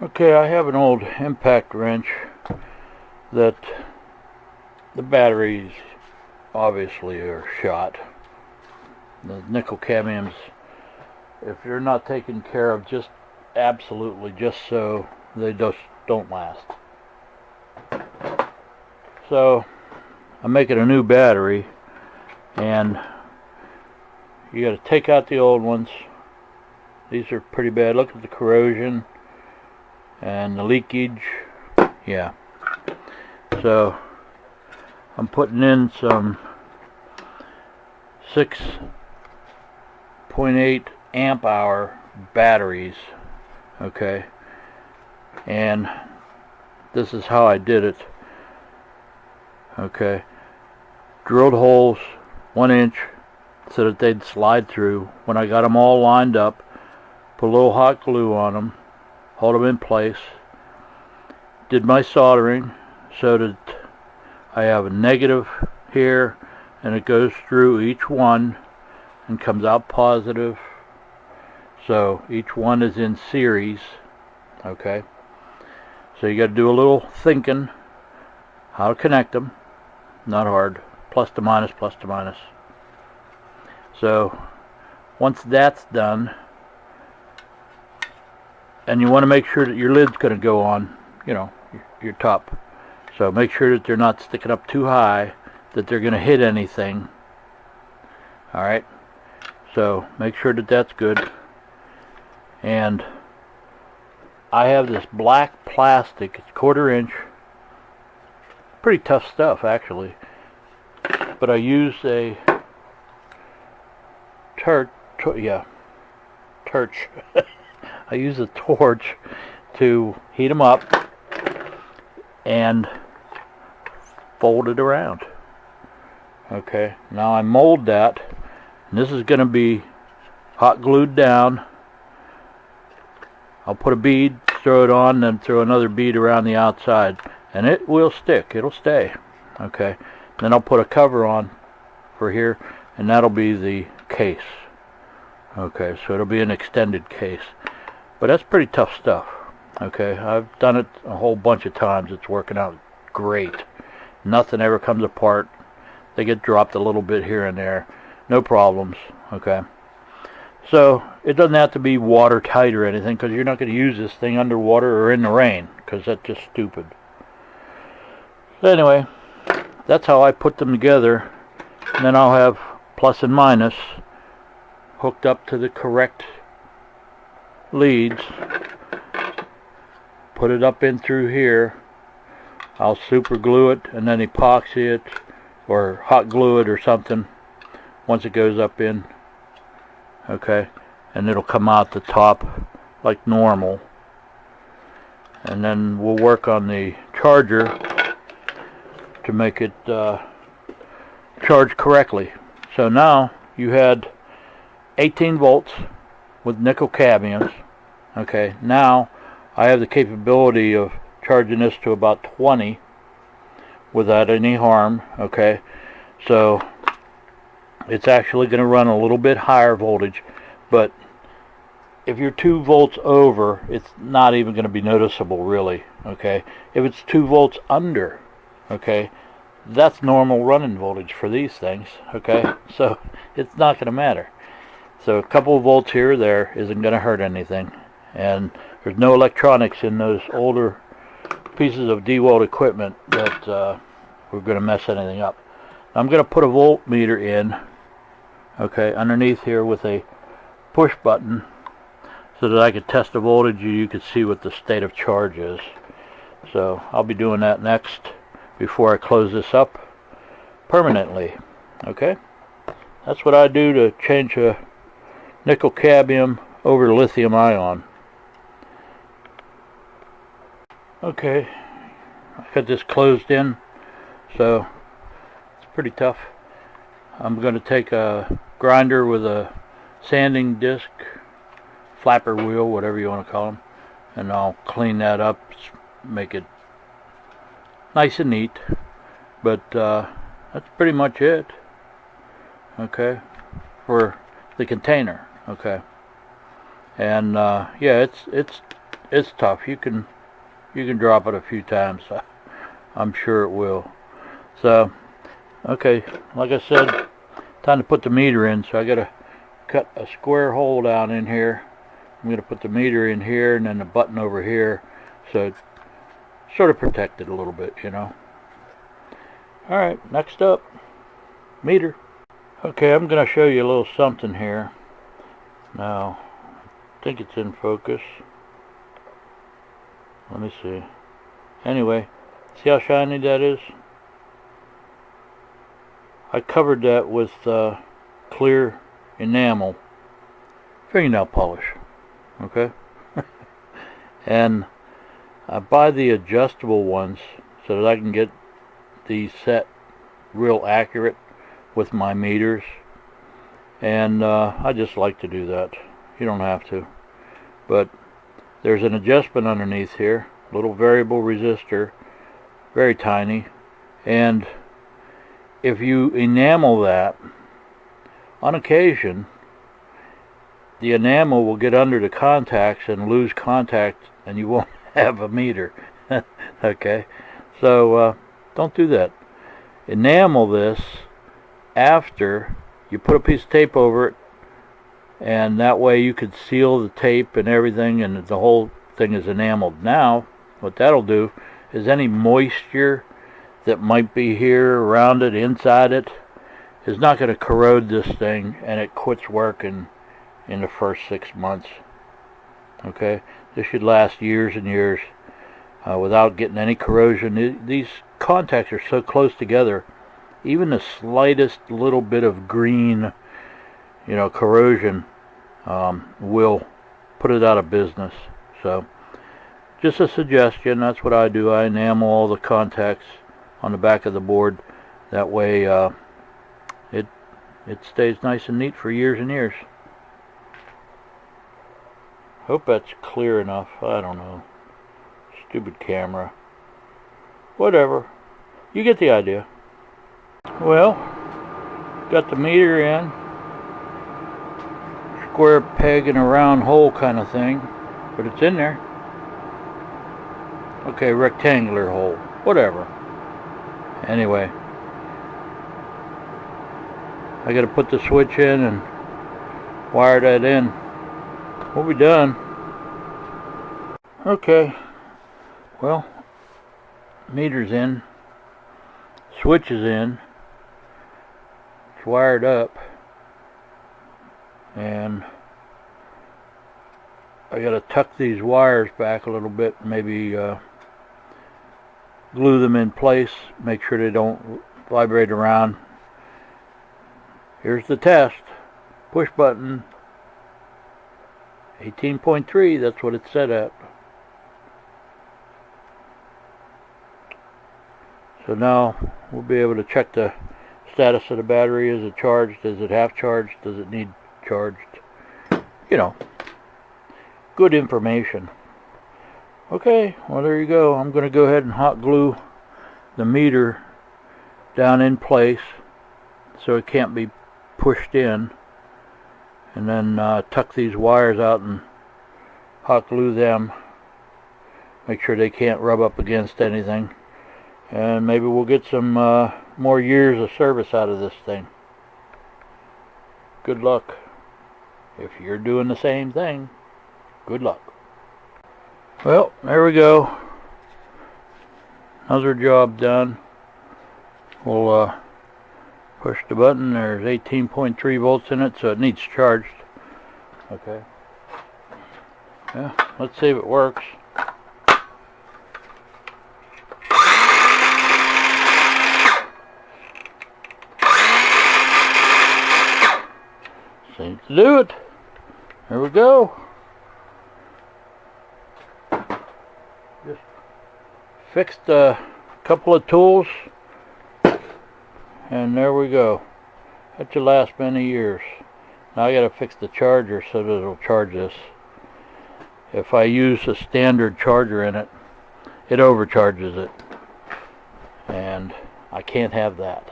Okay, I have an old impact wrench that the batteries obviously are shot. The nickel cadmiums, if they're not taken care of just absolutely just so, they just don't last. So I'm making a new battery, and you got to take out the old ones. These are pretty bad. Look at the corrosion and the leakage. Yeah. So I'm putting in some 6.8 amp hour batteries. Okay. And this is how I did it. Okay. Drilled holes 1 inch so that they'd slide through. When I got them all lined up, put a little hot glue on them, hold them in place, did my soldering so that I have a negative here and it goes through each one and comes out positive, so each one is in series. Okay, so you got to do a little thinking how to connect them. Not hard. Plus to minus, plus to minus. So once that's done, and you want to make sure that your lid's going to go on, your top. So make sure that they're not sticking up too high, that they're going to hit anything. Alright, so make sure that that's good. And I have this black plastic, it's 1/4 inch. Pretty tough stuff actually. But I use a torch. I use a torch to heat them up and fold it around. Okay, now I mold that, and this is going to be hot glued down. I'll put a bead, throw it on, then throw another bead around the outside, and it will stick. It'll stay. Okay, then I'll put a cover on for here, and that'll be the case. Okay, so it'll be an extended case. But that's pretty tough stuff. Okay, I've done it a whole bunch of times. It's working out great. Nothing ever comes apart. They get dropped a little bit here and there. No problems. Okay, so it doesn't have to be watertight or anything, because you're not going to use this thing underwater or in the rain, because that's just stupid. So anyway, that's how I put them together. And then I'll have plus and minus hooked up to the correct leads. Put it up in through here. I'll super glue it and then epoxy it or hot glue it or something once it goes up in. Okay, and it'll come out the top like normal. And then we'll work on the charger to make it charge correctly. So now you had 18 volts with nickel cadmiums. Okay, now I have the capability of charging this to about 20 without any harm. Okay, so it's actually going to run a little bit higher voltage, but if you're 2 volts over, it's not even going to be noticeable really. Okay, if it's 2 volts under, okay, that's normal running voltage for these things. Okay, so it's not going to matter. So a couple of volts here or there isn't going to hurt anything, and there's no electronics in those older pieces of DeWalt equipment that we're going to mess anything up. I'm going to put a voltmeter in, okay, underneath here with a push button, so that I could test the voltage and you could see what the state of charge is. So I'll be doing that next before I close this up permanently. Okay, that's what I do to change a nickel cadmium over to lithium ion. Okay, I got this closed in, so it's pretty tough. I'm going to take a grinder with a sanding disc, flapper wheel, whatever you want to call them, and I'll clean that up, make it nice and neat. But that's pretty much it. Okay, for the container. Okay, and yeah, it's tough. You can drop it a few times. I'm sure it will. So, okay, like I said, time to put the meter in. So I gotta cut a square hole down in here. I'm gonna put the meter in here and then the button over here, so it's sort of protected a little bit, you know. All right, next up, meter. Okay, I'm gonna show you a little something here. Now, I think it's in focus. Let me see. Anyway, see how shiny that is? I covered that with clear enamel fingernail polish. Okay? And I buy the adjustable ones so that I can get these set real accurate with my meters. And I just like to do that. You don't have to. But there's an adjustment underneath here, little variable resistor, very tiny, and if you enamel that, on occasion the enamel will get under the contacts and lose contact and you won't have a meter. Okay, so don't do that. Enamel this after you put a piece of tape over it, and that way you could seal the tape and everything, and the whole thing is enameled. Now what that'll do is any moisture that might be here around it, inside it, is not going to corrode this thing, and it quits working in the first 6 months. Okay, this should last years and years without getting any corrosion. These contacts are so close together, even the slightest little bit of green, you know, corrosion will put it out of business. So just a suggestion. That's what I do. I enamel all the contacts on the back of the board. That way it stays nice and neat for years and years. Hope that's clear enough. I don't know. Stupid camera. Whatever. You get the idea. Well, got the meter in. Square peg in a round hole kind of thing, but it's in there. Okay, rectangular hole. Whatever. Anyway, I gotta put the switch in and wire that in. We'll be done. Okay, well, meter's in, switch is in, it's wired up, and I gotta tuck these wires back a little bit, maybe glue them in place, make sure they don't vibrate around. Here's the test. Push button. 18.3, that's what it's set at. So now we'll be able to check the status of the battery. Is it charged? Is it half charged? Does it need charged? You know, good information. Okay, well there you go. I'm going to go ahead and hot glue the meter down in place so it can't be pushed in, and then tuck these wires out and hot glue them. Make sure they can't rub up against anything, and maybe we'll get some more years of service out of this thing. Good luck. If you're doing the same thing, good luck. Well, there we go. Another job done. We'll push the button. There's 18.3 volts in it, so it needs charged. Okay. Yeah, let's see if it works. Seems to do it. There we go. Just fixed a couple of tools, and there we go. That should last many years. Now I gotta fix the charger so that it'll charge this. If I use a standard charger in it, it overcharges it, and I can't have that.